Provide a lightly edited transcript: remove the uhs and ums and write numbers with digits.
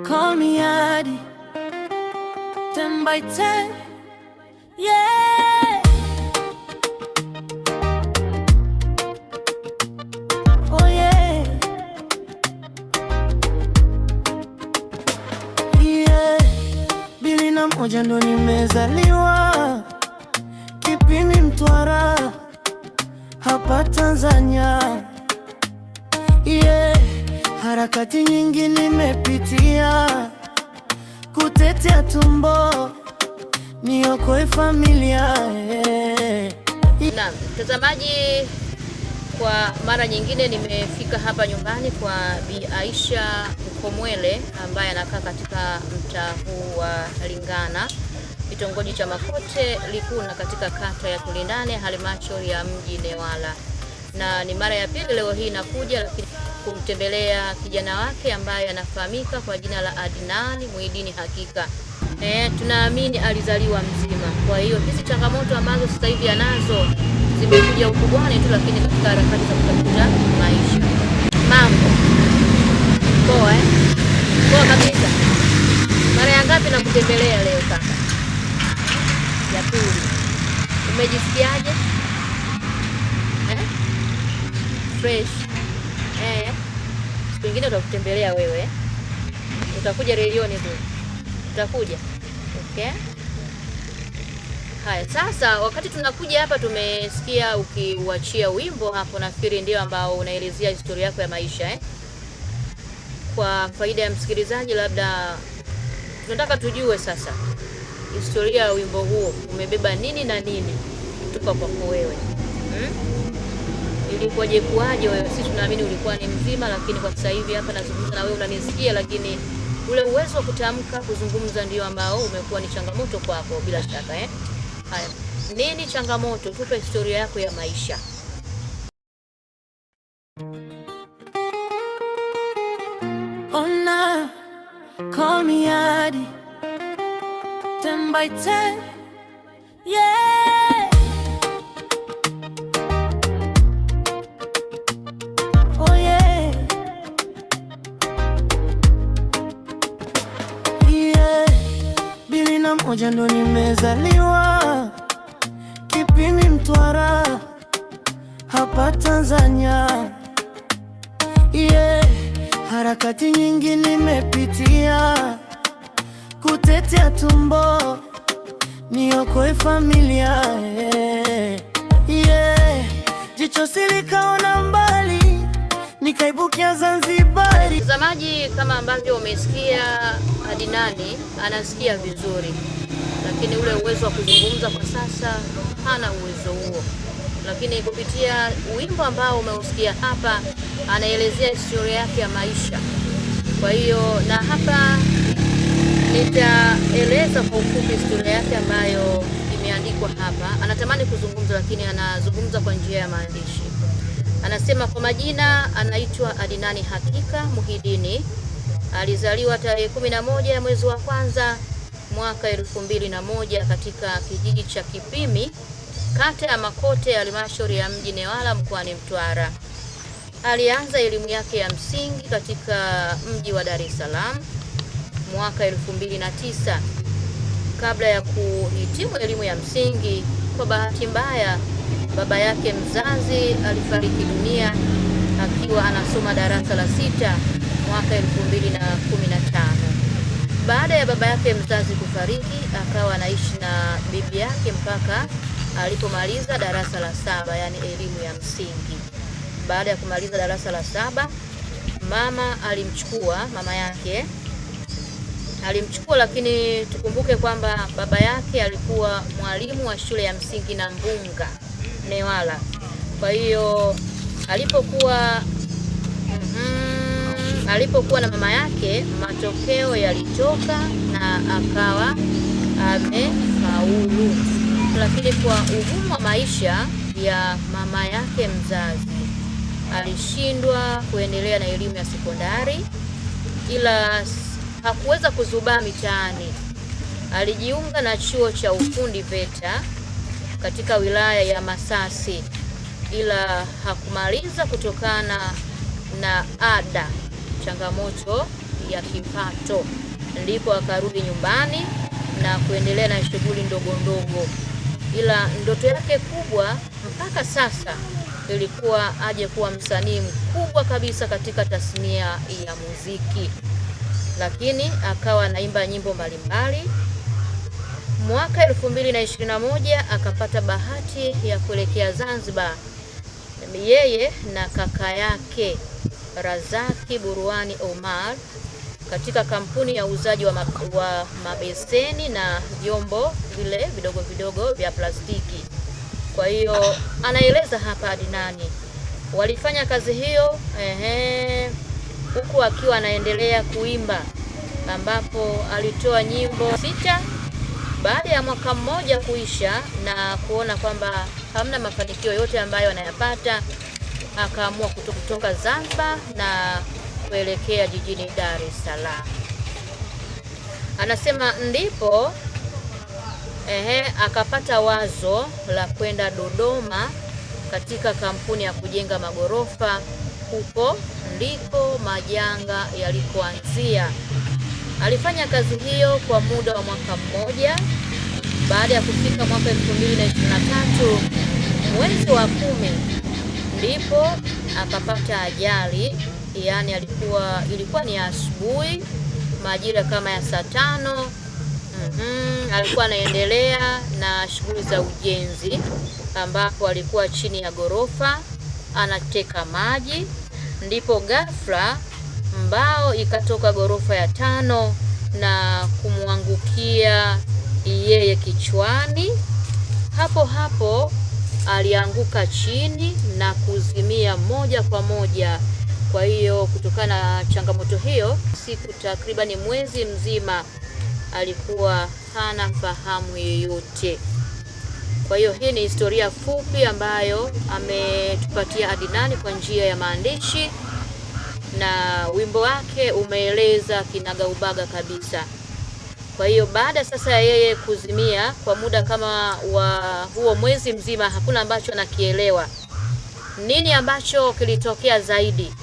Call me Adi, 10 by 10, yeah. Oh yeah, yeah. 2001 ndo nimezaliwa Kipini Mtwara hapa Tanzania, yeah. Harakati nyingi nimepitia kutetea tumbo niokoe familia, yeah. Naam, mtazamaji, kwa mara nyingine nimefika hapa nyumbani kwa Bi Aisha Mkomwele ambaye anakaa katika mtaa huu wa Lingana, kitongoji cha Makote Likuna, katika kata ya Tulindane, halmashauri ya mji Newala. Na ni mara ya pili leo hii nakuja, lakini kumtembelea kijana wake ambaye anafahamika kwa jina la Adnan Muhidini Hakika. Tunaamini alizaliwa mzima. Kwa hiyo hizi changamoto ambazo sasa hivi anazo zimekuja ukubwani tu, lakini katika harakati za kutafuta maisha. Mambo poa, poa kabisa. Mara ya ngapi na kutembelea leo kaka? Ya pili. Umejisikiaje? Fresh. Siku nyingine utakutembelea wewe. Utakuja redioni tu. Utakuja. Okay? Haya, sasa wakati tunakuja hapa tumesikia ukiuachia wimbo hapo, nafikiri ndio ambao unaelezea historia yako ya maisha, Kwa faida ya msikilizaji, labda tunataka tujue sasa historia ya wimbo huo, umebeba nini na nini kutoka kwako wewe. Ilikuwaje kuaje wewe? Sisi tunaamini ulikuwa ni mzima, lakini kwa sasa hivi hapa nazungumza na wewe unanisikia, lakini ule uwezo wa kutamka, kuzungumza ndio ambao umekuwa ni changamoto kwako bila shaka, Haya, nini changamoto? Tupe historia yako ya maisha. Ona, call me Adi, 10 by 10, yeah. Oh yeah, yeah. 2001 ndo nimezaliwa Kipini Mtwara hapa Tanzania, yeah. Harakati nyingi nimepitia kutetea tumbo niokoe familia, yeah. Jicho silikaona mbali nikaibukia Zanzibari. Mtazamaji, kama ambavyo umesikia, Adinani anasikia vizuri, lakini ule uwezo wa kuzungumza kwa sasa hana uwezo huo, lakini kupitia wimbo ambao umeusikia hapa anaelezea historia yake ya maisha. Kwa hiyo na hapa nitaeleza kwa ufupi historia yake ambayo imeandikwa hapa. Anatamani kuzungumza, lakini anazungumza kwa njia ya maandishi. Anasema kwa majina anaitwa Adnan Hakika Muhidini. Alizaliwa tarehe 11 ya mwezi wa kwanza mwaka 2001 katika kijiji cha Kipimi, kata ya Makote, halmashauri ya mji Newala, mkoani Mtwara. Alianza elimu yake ya msingi katika mji wa Dar es Salaam mwaka 2009. Kabla ya kuhitimu elimu ya msingi, kwa bahati mbaya baba yake mzazi alifariki dunia akiwa anasoma darasa la 6 mwaka 2015. Baada ya baba yake mzazi kufariki, akawa anaishi na bibi yake mpaka alipomaliza darasa la 7, yani elimu ya msingi. Baada ya kumaliza darasa la 7, mama yake alimchukua, lakini tukumbuke kwamba baba yake alikuwa mwalimu wa shule ya msingi na Mbunga Newala. Kwa hiyo alipokuwa na mama yake, matokeo yalitoka na akawa amefaulu, lakini kwa ugumu wa maisha ya mama yake mzazi alishindwa kuendelea na elimu ya sekondari, ila hakuweza kuzubaa mitaani. Alijiunga na chuo cha ufundi VETA katika wilaya ya Masasi, ila hakumaliza kutokana na ada, changamoto ya kipato, ndipo akarudi nyumbani na kuendelea na shughuli ndogo ndogo, ila ndoto yake kubwa mpaka sasa ilikuwa aje kuwa msanii mkubwa kabisa katika tasnia ya muziki, lakini akawa anaimba nyimbo mbalimbali. Mwaka 2021 akapata bahati ya kuelekea Zanzibar, yeye na kaka yake Razaki Burwani Omar, katika kampuni ya uuzaji wa mabeseni na vyombo vile vidogo vidogo vya plastiki. Kwa hiyo anaeleza hapa Adinani walifanya kazi hiyo huku akiwa anaendelea kuimba, ambapo alitoa nyimbo 6. Baada ya mwaka mmoja kuisha na kuona kwamba hamna mafanikio yote ambayo anayapata, akaamua kutoka Zanzibar na kuelekea jijini Dar es Salaam. Anasema ndipo akapata wazo la kwenda Dodoma katika kampuni ya kujenga magorofa. Huko ndiko majanga yalikoanzia. Alifanya kazi hiyo kwa muda wa mwaka mmoja. Baada ya kufika mwaka 2023 mwezi wa 10, ndipo akapata ajali. Yani ilikuwa ni asubuhi majira kama ya saa 5. Alikuwa anaendelea na shughuli za ujenzi, ambapo alikuwa chini ya gorofa anateka maji, ndipo ghafla mbao ikatoka gorofa ya 5 na kumwangukia yeye kichwani. Hapo hapo alianguka chini na kuzimia moja kwa moja. Kwa hiyo kutokana na changamoto hiyo, siku takriban mwezi mzima alikuwa hana fahamu yoyote. Kwa hiyo hii ni historia fupi ambayo ametupatia Adinani kwa njia ya maandishi, na wimbo wake umeeleza kinagaubaga kabisa. Kwa hiyo baada sasa ya yeye kuzimia kwa muda kama wa huo mwezi mzima, hakuna ambacho anakielewa nini ambacho kilitokea zaidi.